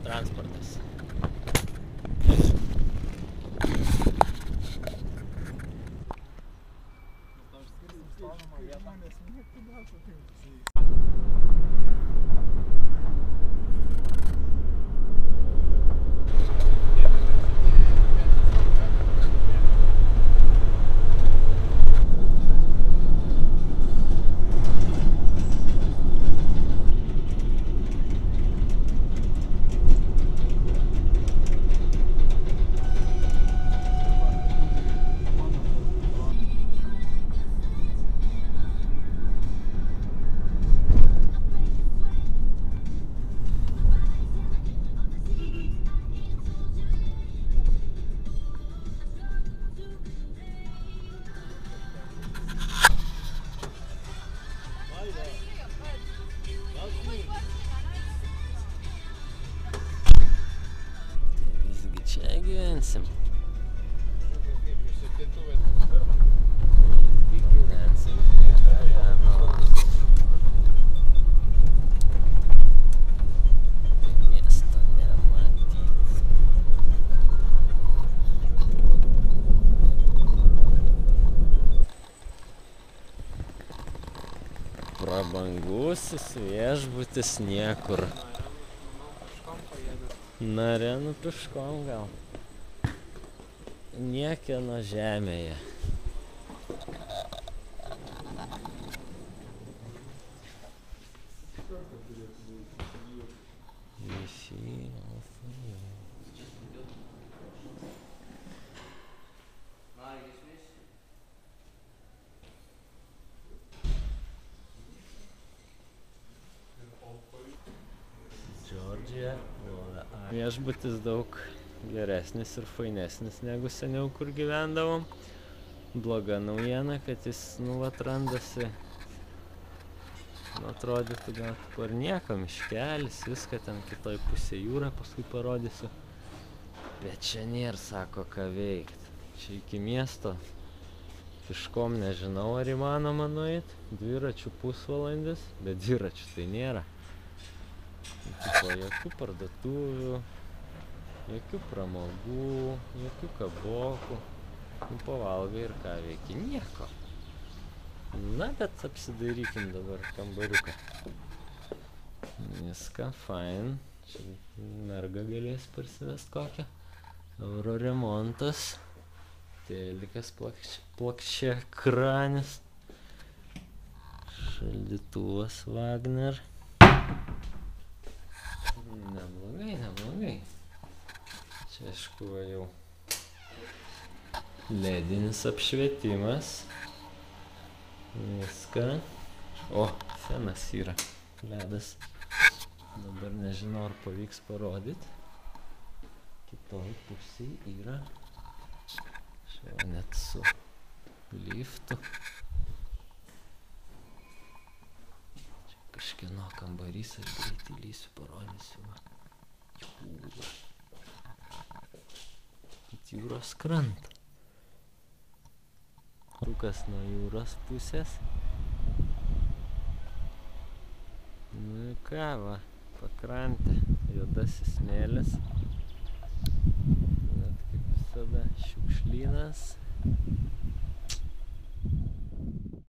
transportas. Čia gyvensim. Gyvensim prie Garenos. Miesto nematyt. Prabangusis viešbutis niekur. Narenu piškom gal. Niekieno žemėje. Džordžija. Viešbutis daug geresnis ir fainesnis negu seniau, kur gyvendavom. Bloga naujiena, kad jis nuvat randasi. Atrodytų gal kur nieko, miškelis, viską ten kitoj pusė jūra, paskui parodysiu. Bet čia nėra, sako, ką veikt. Čia iki miesto piškom nežinau, ar įmanoma nueit. Dviračių pusvalandis, bet dviračių tai nėra. Jokių parduotuvių, jokių pramogų, jokių kabokų. Pavalgai ir ką veiki, nieko. Na, bet apsidairykim dabar kambariuką. Viską fain. Čia merga galės parsivest kokią. Euro remontas. Telikas plokščiakranis. Šaldytuvas Wagner. Neblogai, neblogai. Čia aišku jau ledinis apšvietimas. Viską. O, senas yra ledas. Dabar nežinau, ar pavyks parodyti. Kitoj pusėj yra. Čia net su liftu. Kažkieno kambarys, aš greit įlysiu, parodysiu. Jūra. Jūros krantą. Rūkas nuo jūros pusės. Nu ką va, pakrantė, juodasis smėlis. Bet kaip visada šiukšlynas.